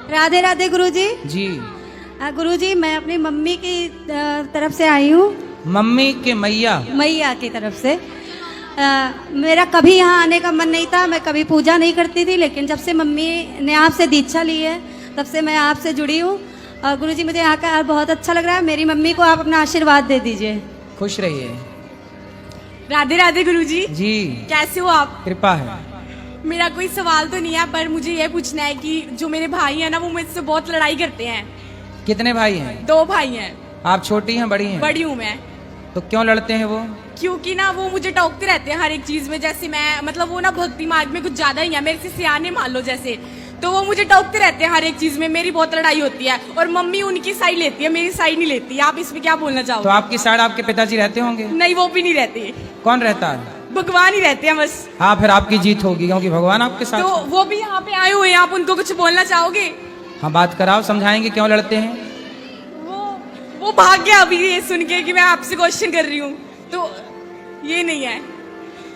राधे राधे गुरुजी। जी। गुरुजी मैं अपनी मम्मी की तरफ से आई हूँ। मम्मी के मैया की तरफ से मेरा कभी यहाँ आने का मन नहीं था, मैं कभी पूजा नहीं करती थी, लेकिन जब से मम्मी ने आपसे दीक्षा ली है तब से मैं आपसे जुड़ी हूँ। गुरुजी मुझे यहाँ का बहुत अच्छा लग रहा है। मेरी मम्मी को आप अपना आशीर्वाद दे दीजिए। खुश रहिए। राधे राधे गुरुजी। जी। कैसे हो आप? कृपा है। मेरा कोई सवाल तो नहीं है, पर मुझे ये पूछना है कि जो मेरे भाई हैं ना, वो मुझसे बहुत लड़ाई करते हैं। कितने भाई हैं? 2 भाई हैं। आप छोटी हैं बड़ी हैं? बड़ी हूँ मैं। तो क्यों लड़ते हैं वो? क्योंकि ना वो मुझे टोकते रहते हैं हर एक चीज में। जैसे मैं मतलब वो ना भक्ति मार्ग में कुछ ज्यादा ही है, मेरे से सियाने मान लो जैसे, तो वो मुझे टोकते रहते हैं हर एक चीज में। मेरी बहुत लड़ाई होती है और मम्मी उनकी साइड लेती है, मेरी साइड नहीं लेती। आप इसमें क्या बोलना चाहोगे? तो आपकी साइड आपके पिताजी रहते होंगे? नहीं, वो भी नहीं रहते। कौन रहता है? भगवान ही रहते हैं बस। हाँ, फिर आपकी जीत होगी क्योंकि भगवान आपके साथ। तो वो भी यहाँ पे आए हुए हैं, आप उनको कुछ बोलना चाहोगे? हाँ, बात कराओ, समझाएंगे क्यों लड़ते हैं। वो भाग गया अभी ये सुन के कि मैं आपसे क्वेश्चन कर रही हूँ, तो ये नहीं है।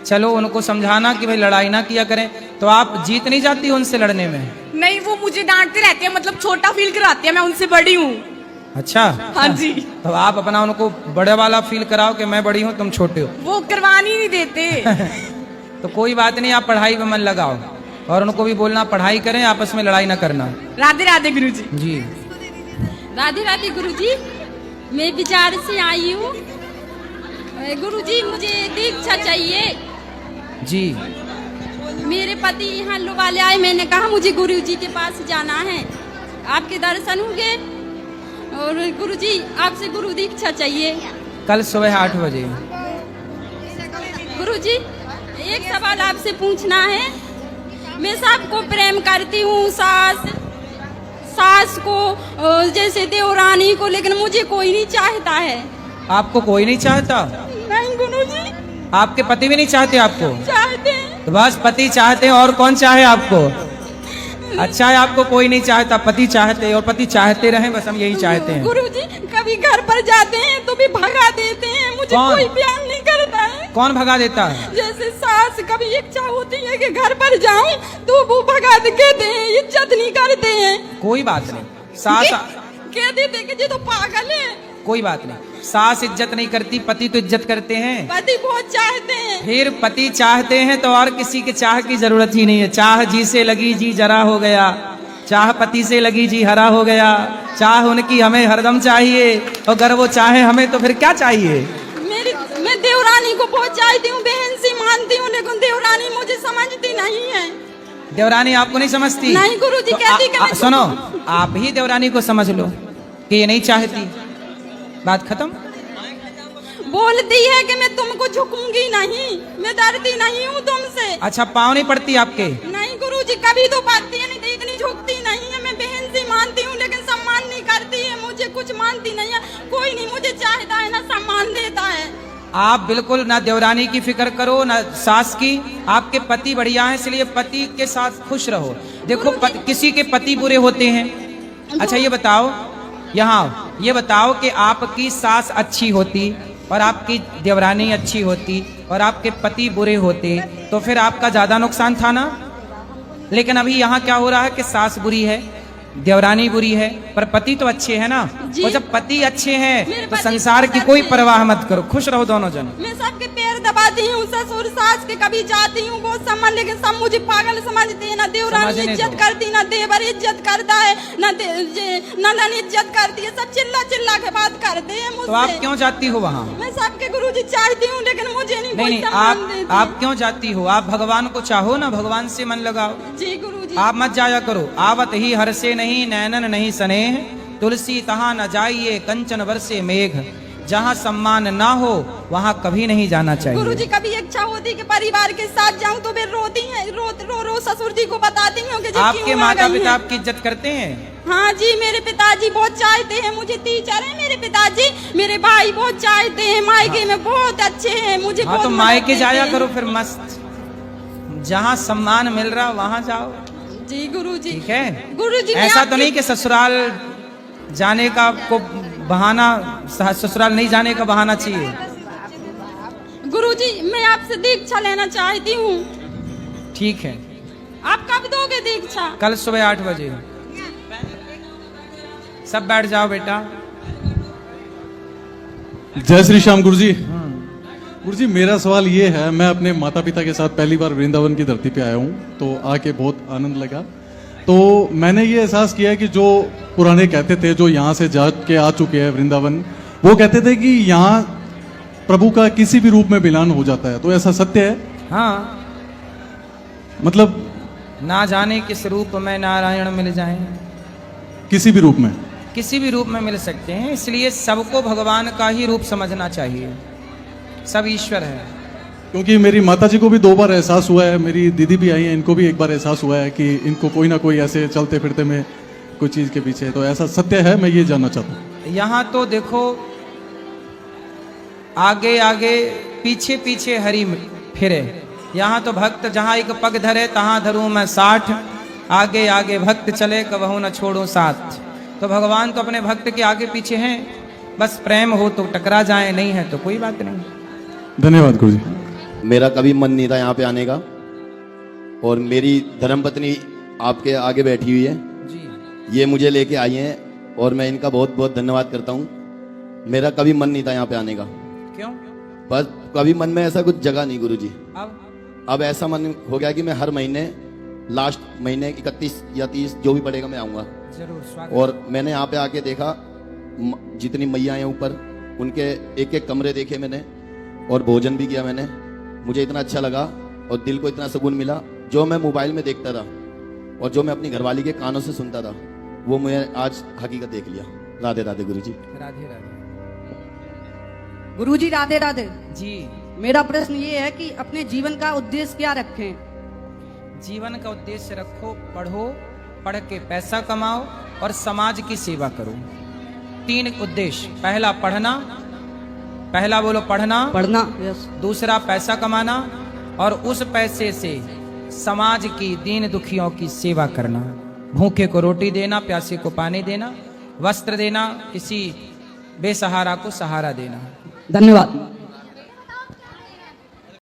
चलो उनको समझाना कि भाई लड़ाई ना किया करें। तो आप जीत नहीं जाती उनसे लड़ने में? नहीं, वो मुझे डांटते रहते हैं, मतलब छोटा फील कराते हैं, मैं उनसे बड़ी हूँ। अच्छा। हाँ जी। तो आप अपना उनको बड़े वाला फील कराओ कि मैं बड़ी हूँ तुम छोटे हो। वो करवानी नहीं देते। तो कोई बात नहीं, आप पढ़ाई में मन लगाओ और उनको भी बोलना पढ़ाई करें, आपस में लड़ाई ना करना। राधे राधे गुरुजी। जी। राधे राधे गुरुजी। मैं बिचार से आई हूँ गुरुजी, मुझे दीक्षा चाहिए। जी। मेरे पति यहाँ वाले आए, मैंने कहा मुझे गुरुजी के पास जाना है, आपके दर्शन होंगे और गुरुजी आपसे गुरु दीक्षा चाहिए। कल सुबह 8 बजे। गुरुजी एक सवाल आपसे पूछना है। मैं सबको प्रेम करती हूँ, सास को जैसे देवरानी को, लेकिन मुझे कोई नहीं चाहता है। आपको कोई नहीं चाहता? नहीं गुरुजी। आपके पति भी नहीं चाहते आपको? चाहते हैं। तो बस पति चाहते हैं, और कौन चाहे आपको? अच्छा है, आपको कोई नहीं चाहता, पति चाहते हैं और पति चाहते रहें, बस हम यही चाहते हैं। गुरुजी कभी घर पर जाते हैं तो भी भगा देते हैं, मुझे कौन? कोई प्यार नहीं करता है। कौन भगा देता है? जैसे सास कभी इच्छा होती है कि घर पर जाऊं तो वो भगा देते हैं, इज्जत नहीं करते हैं। कोई बात नहीं, सास कह देते कि ये तो पागल है। कोई बात नहीं, सास इज्जत नहीं करती, पति तो इज्जत करते हैं। पति बहुत चाहते हैं। फिर पति चाहते हैं तो और किसी के चाह की जरूरत ही नहीं है। चाह जी से लगी जी जरा हो गया, चाह पति से लगी जी हरा हो गया। चाह उनकी हमें हरदम चाहिए, और अगर वो चाहे हमें तो फिर क्या चाहिए। मैं देवरानी को बहुत चाहती हूँ, बहन सी मानती हूँ, लेकिन देवरानी मुझे समझती नहीं है। देवरानी आपको नहीं समझती? नहीं गुरुजी, तो कहती कि सुनो, आप ही देवरानी को समझ लो कि ये नहीं चाहती, बात खत्म। बोलती है कि मैं तुमको झुकूंगी नहीं, मैं डरती नहीं हूँ तुमसे। अच्छा, पाँव नहीं पड़ती आपके? नहीं गुरुजी, कभी तो पाती है, नहीं इतनी झुकती नहीं है। मैं बहन से मानती हूँ, लेकिन सम्मान नहीं करती है, मुझे कुछ मानती नहीं है। कोई नहीं मुझे चाहता है, ना सम्मान देता है। आप बिल्कुल ना देवरानी की फिक्र करो ना सास की, आपके पति बढ़िया हैं, इसलिए पति के साथ खुश रहो। देखो किसी के पति बुरे होते हैं। अच्छा ये बताओ, यहाँ ये बताओ कि आपकी सास अच्छी होती और आपकी देवरानी अच्छी होती और आपके पति बुरे होते तो फिर आपका ज्यादा नुकसान था ना। लेकिन अभी यहाँ क्या हो रहा है कि सास बुरी है, देवरानी बुरी है, पर पति तो अच्छे हैं ना। और जब पति अच्छे हैं तो संसार की कोई परवाह मत करो, खुश रहो दोनों जन। मैं सबके पैर दबाती हूँ, ससुर सास के कभी जाती हूँ बहुत सम्मान, लेकिन सब मुझे पागल समझते हैं। ना देवरानी इज्जत करती, ना देवर इज्जत करता है, ना नंदन इज्जत करती है, सब चिल्ला चिल्ला के बात करते हैं मुझसे। तो आप क्यों जाती हो वहाँ? मैं सबके गुरुजी चाहती हूँ, लेकिन मुझे नहीं आप क्यों जाती हो? आप भगवान को चाहो ना, भगवान से मन लगाओ। जी गुरुजी। आप मत जाया करो। आवत ही हर से नहीं नैनन नहीं स्नेह, तुलसी तहाँ न जाइए कंचन बरसे मेघ। जहाँ सम्मान ना हो वहाँ कभी नहीं जाना चाहिए। गुरुजी कभी इच्छा होती कि परिवार के साथ जाऊं तो वे रोती हैं, रो ससुर जी को बताती हूँ कि आपके माता पिता आपकी इज्जत करते हैं? हाँ जी, मेरे पिताजी बहुत चाहते हैं मुझे। टीचर है मेरे पिताजी, मेरे भाई बहुत चाहते हैं, मायके में बहुत अच्छे हैं मुझे। हाँ, तो मायके जाया करो फिर मस्त, जहाँ सम्मान मिल रहा वहाँ जाओ। जी गुरुजी। ठीक है गुरुजी, ऐसा तो नहीं कि ससुराल जाने का को बहाना, ससुराल नहीं जाने का बहाना चाहिए। गुरुजी मैं आपसे दीक्षा लेना चाहती हूँ। ठीक है, आप कब दोगे दीक्षा? कल सुबह 8 बजे। सब बैठ जाओ बेटा। जय श्री श्याम गुरु जी। गुरु जी मेरा सवाल ये है, मैं अपने माता पिता के साथ पहली बार वृंदावन की धरती पे आया हूँ, तो आके बहुत आनंद लगा। तो मैंने ये एहसास किया कि जो पुराने कहते थे, जो यहाँ से जा के आ चुके हैं वृंदावन, वो कहते थे कि यहाँ प्रभु का किसी भी रूप में मिलान हो जाता है, तो ऐसा सत्य है? हाँ, मतलब ना जाने किस रूप में नारायण मिल जाएं, किसी भी रूप में? किसी भी रूप में मिल सकते हैं, इसलिए सबको भगवान का ही रूप समझना चाहिए, सब ईश्वर है। क्योंकि मेरी माता जी को भी 2 बार एहसास हुआ है, मेरी दीदी भी आई है, इनको भी एक बार एहसास हुआ है कि इनको कोई ना कोई ऐसे चलते फिरते में कोई चीज के पीछे, तो ऐसा सत्य है? मैं ये जानना चाहता हूँ। यहाँ तो देखो, आगे आगे पीछे पीछे हरि फिरे। यहाँ तो भक्त जहाँ एक पग धरे तहाँ धरूं मैं 60, आगे आगे भक्त चले कबहू न छोड़ूं साथ। तो भगवान तो अपने भक्त के आगे पीछे हैं, बस प्रेम हो तो टकरा जाए, नहीं है तो कोई बात नहीं। धन्यवाद गुरु जी। मेरा कभी मन नहीं था यहाँ पे आने का, और मेरी धर्मपत्नी आपके आगे बैठी हुई है जी, ये मुझे लेके आई हैं, और मैं इनका बहुत बहुत धन्यवाद करता हूँ। मेरा कभी मन नहीं था यहाँ पे आने का, क्यों? बस कभी मन में ऐसा कुछ जगह नहीं गुरुजी। अब ऐसा मन हो गया कि मैं हर महीने, लास्ट महीने 31 या 30 जो भी पड़ेगा मैं आऊँगा। जरूर स्वागत। और मैंने यहाँ पे आके देखा जितनी मैया हैं ऊपर, उनके एक एक कमरे देखे मैंने, और भोजन भी किया मैंने। मुझे इतना अच्छा लगा और दिल को इतना सुकून मिला, जो मैं मोबाइल में देखता था और जो मैं अपनी घरवाली के कानों से सुनता था, वो मैं आज हकीकत देख लिया। राधे राधे गुरुजी। राधे राधे। गुरुजी राधे राधे जी, मेरा प्रश्न ये है कि अपने जीवन का उद्देश्य क्या रखें? जीवन का उद्देश्य रखो, पढ़ो, पढ़ के पैसा कमाओ और समाज की सेवा करो। 3 उद्देश्य। पहला पढ़ना, पहला बोलो पढ़ना, पढ़ना, यस। दूसरा पैसा कमाना, और उस पैसे से समाज की दीन दुखियों की सेवा करना। भूखे को रोटी देना, प्यासे को पानी देना, वस्त्र देना, किसी बेसहारा को सहारा देना। धन्यवाद।